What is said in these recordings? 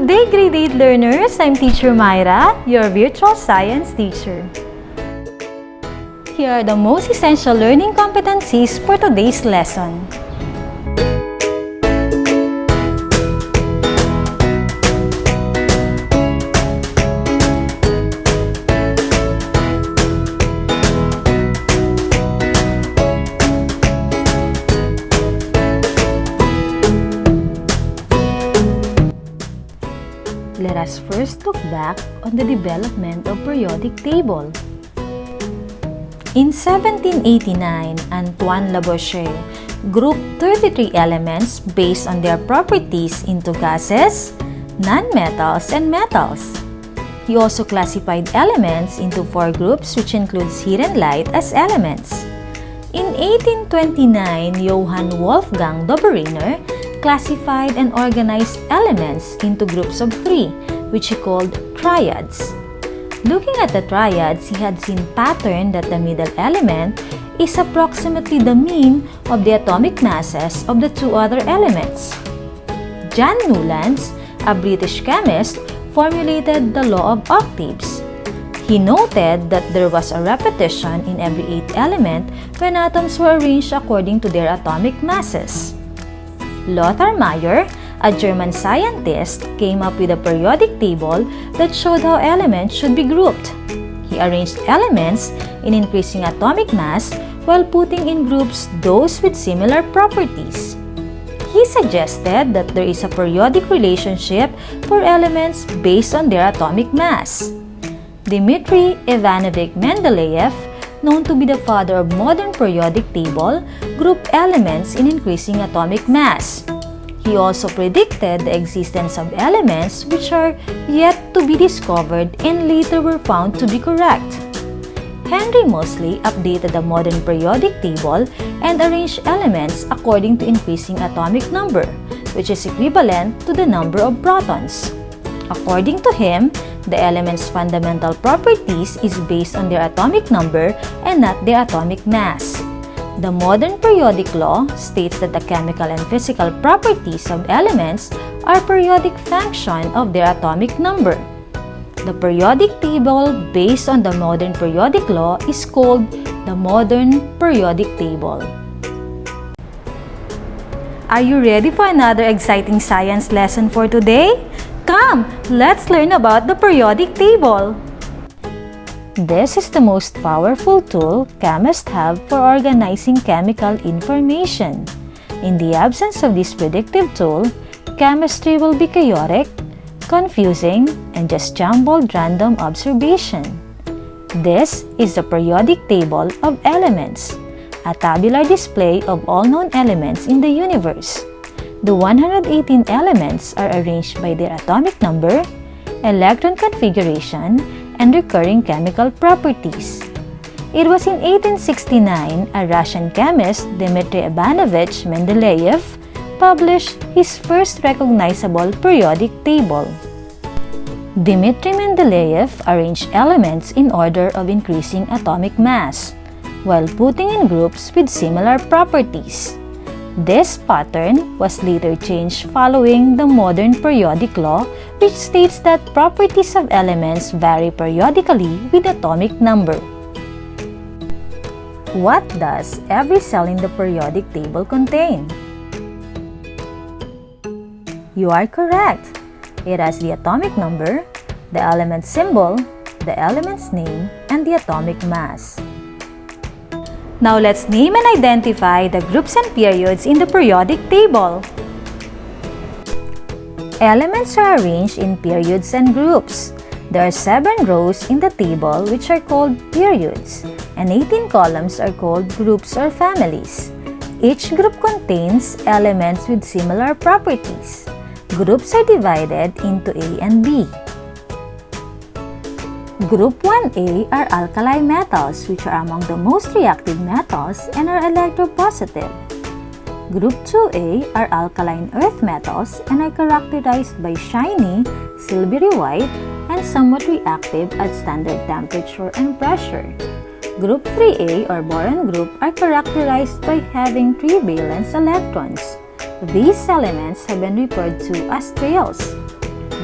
Good day, grade 8 learners! I'm Teacher Maira, your virtual science teacher. Here are the most essential learning competencies for today's lesson. Let us first look back on the development of periodic table. In 1789, Antoine Lavoisier grouped 33 elements based on their properties into gases, nonmetals, and metals. He also classified elements into 4 groups, which includes heat and light as elements. In 1829, Johann Wolfgang Dobereiner classified and organized elements into groups of 3, which he called triads. Looking at the triads, he had seen pattern that the middle element is approximately the mean of the atomic masses of the 2 other elements. John Newlands, a British chemist, formulated the law of octaves. He noted that there was a repetition in every 8th element when atoms were arranged according to their atomic masses. Lothar Meyer, a German scientist, came up with a periodic table that showed how elements should be grouped. He arranged elements in increasing atomic mass while putting in groups those with similar properties. He suggested that there is a periodic relationship for elements based on their atomic mass. Dmitry Ivanovich Mendeleev, known to be the father of modern periodic table, grouped elements in increasing atomic mass. He also predicted the existence of elements which are yet to be discovered and later were found to be correct. Henry Moseley updated the modern periodic table and arranged elements according to increasing atomic number, which is equivalent to the number of protons. According to him, the element's fundamental properties is based on their atomic number and not their atomic mass. The modern periodic law states that the chemical and physical properties of elements are periodic function of their atomic number. The periodic table based on the modern periodic law is called the modern periodic table. Are you ready for another exciting science lesson for today? Come, let's learn about the periodic table. This is the most powerful tool chemists have for organizing chemical information. In the absence of this predictive tool, chemistry will be chaotic, confusing, and just jumbled random observation. This is the periodic table of elements, a tabular display of all known elements in the universe. The 118 elements are arranged by their atomic number, electron configuration, and recurring chemical properties. It was in 1869 a Russian chemist, Dmitry Ivanovich Mendeleev, published his first recognizable periodic table. Dmitry Mendeleev arranged elements in order of increasing atomic mass, while putting in groups with similar properties. This pattern was later changed following the modern periodic law, which states that properties of elements vary periodically with atomic number. What does every cell in the periodic table contain? You are correct. It has the atomic number, the element symbol, the element's name, and the atomic mass. Now let's name and identify the groups and periods in the periodic table. Elements are arranged in periods and groups. There are 7 rows in the table which are called periods, and 18 columns are called groups or families. Each group contains elements with similar properties. Groups are divided into A and B. Group 1A are alkali metals, which are among the most reactive metals and are electropositive. Group 2A are alkaline earth metals and are characterized by shiny, silvery white, and somewhat reactive at standard temperature and pressure. Group 3A or boron group are characterized by having 3 valence electrons. These elements have been referred to as tails.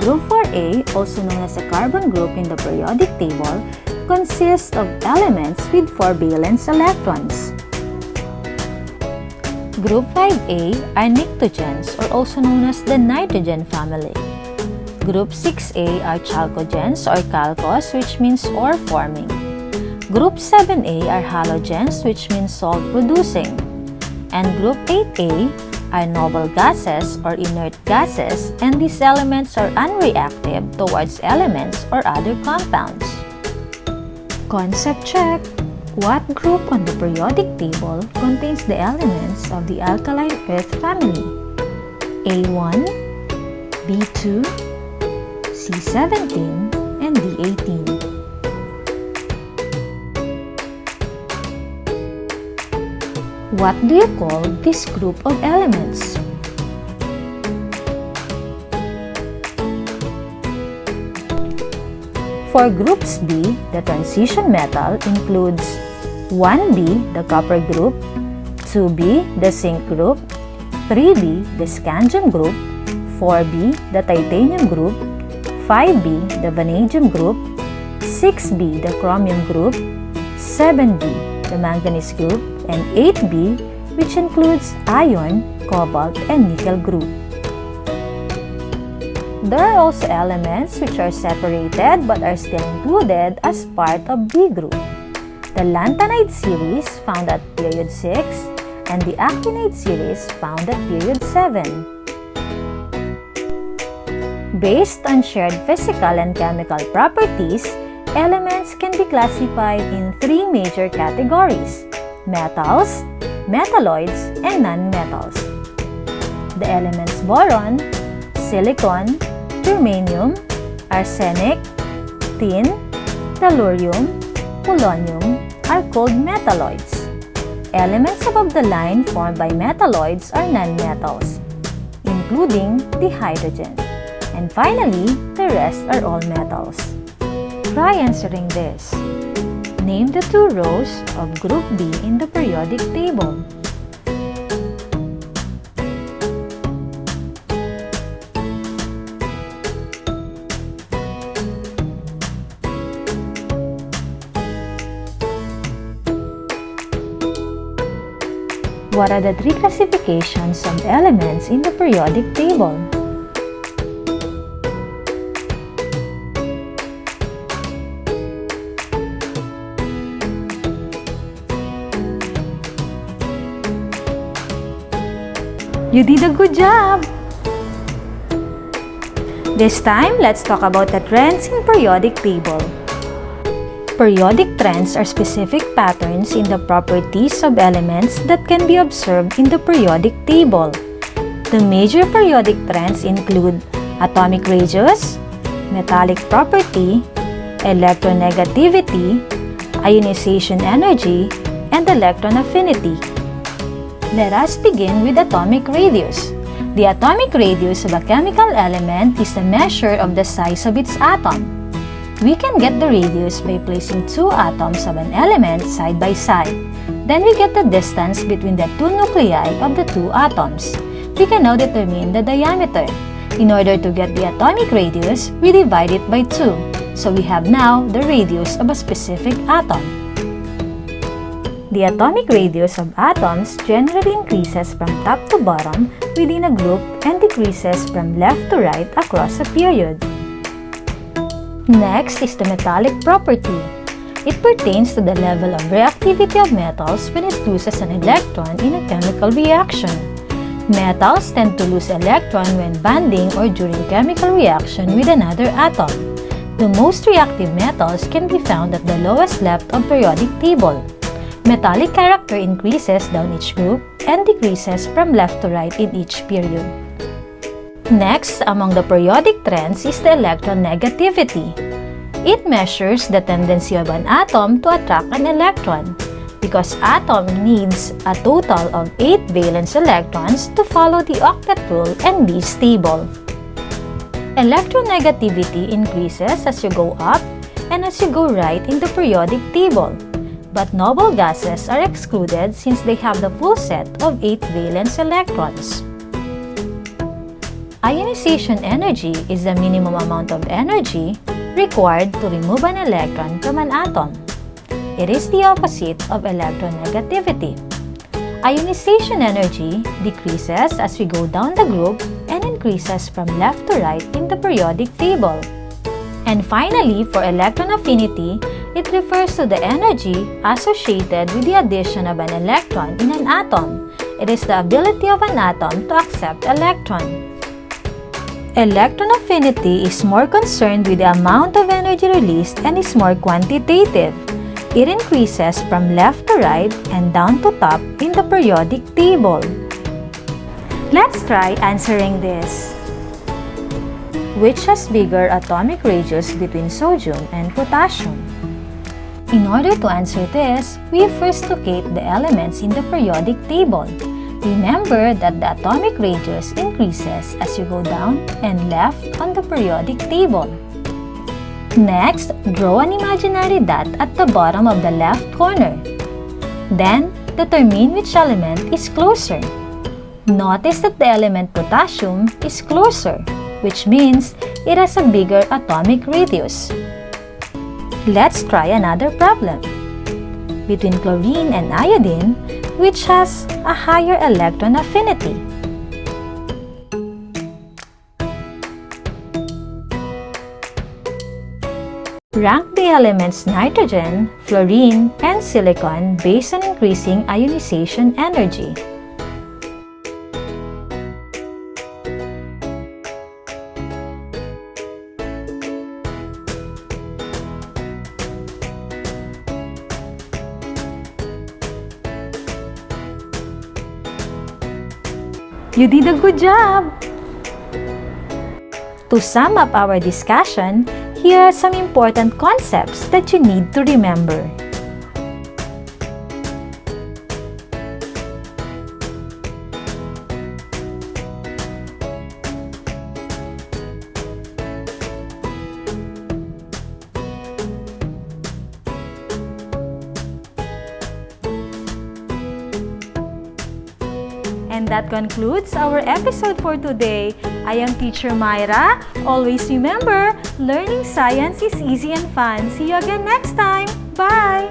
Group 4A, also known as a carbon group in the periodic table, consists of elements with 4 valence electrons. Group 5A are nitrogens, or also known as the nitrogen family. Group 6A are chalcogens or chalcos, which means ore forming. Group 7A are halogens, which means salt producing. And Group 8A are noble gases or inert gases, and these elements are unreactive towards elements or other compounds. Concept check. What group on the periodic table contains the elements of the alkaline earth family? A1, B2, C17, and D18. What do you call this group of elements? For groups B, the transition metal includes 1B, the copper group, 2B, the zinc group, 3B, the scandium group, 4B, the titanium group, 5B, the vanadium group, 6B, the chromium group, 7B, the manganese group, and 8B, which includes iron, cobalt, and nickel group. There are also elements which are separated but are still included as part of B group. The lanthanide series found at period 6 and the actinide series found at period 7. Based on shared physical and chemical properties, elements can be classified in 3 major categories: metals, metalloids, and nonmetals. The elements boron, silicon, germanium, arsenic, tin, tellurium, polonium are called metalloids. Elements above the line formed by metalloids are nonmetals, including the hydrogen. And finally, the rest are all metals. Try answering this. Name the 2 rows of Group B in the periodic table. What are the 3 classifications of elements in the periodic table? You did a good job! This time, let's talk about the trends in periodic table. Periodic trends are specific patterns in the properties of elements that can be observed in the periodic table. The major periodic trends include atomic radius, metallic property, electronegativity, ionization energy, and electron affinity. Let us begin with atomic radius. The atomic radius of a chemical element is a measure of the size of its atom. We can get the radius by placing 2 atoms of an element side by side. Then we get the distance between the 2 nuclei of the 2 atoms. We can now determine the diameter. In order to get the atomic radius, we divide it by 2. So we have now the radius of a specific atom. The atomic radius of atoms generally increases from top to bottom within a group and decreases from left to right across a period. Next is the metallic property. It pertains to the level of reactivity of metals when it loses an electron in a chemical reaction. Metals tend to lose electron when bonding or during chemical reaction with another atom. The most reactive metals can be found at the lowest left of periodic table. Metallic character increases down each group and decreases from left to right in each period. Next, among the periodic trends is the electronegativity. It measures the tendency of an atom to attract an electron, because atom needs a total of 8 valence electrons to follow the octet rule and be stable. Electronegativity increases as you go up and as you go right in the periodic table, but noble gases are excluded since they have the full set of 8 valence electrons. Ionization energy is the minimum amount of energy required to remove an electron from an atom. It is the opposite of electronegativity. Ionization energy decreases as we go down the group and increases from left to right in the periodic table. And finally, for electron affinity, it refers to the energy associated with the addition of an electron in an atom. It is the ability of an atom to accept electron. Electron affinity is more concerned with the amount of energy released and is more quantitative. It increases from left to right and down to top in the periodic table. Let's try answering this. Which has bigger atomic radius between sodium and potassium? In order to answer this, we first locate the elements in the periodic table. Remember that the atomic radius increases as you go down and left on the periodic table. Next, draw an imaginary dot at the bottom of the left corner. Then, determine which element is closer. Notice that the element potassium is closer, which means it has a bigger atomic radius. Let's try another problem. Between chlorine and iodine, which has a higher electron affinity? Rank the elements nitrogen, fluorine, and silicon based on increasing ionization energy. You did a good job! To sum up our discussion, here are some important concepts that you need to remember. And that concludes our episode for today. I am Teacher Maira. Always remember, learning science is easy and fun. See you again next time. Bye!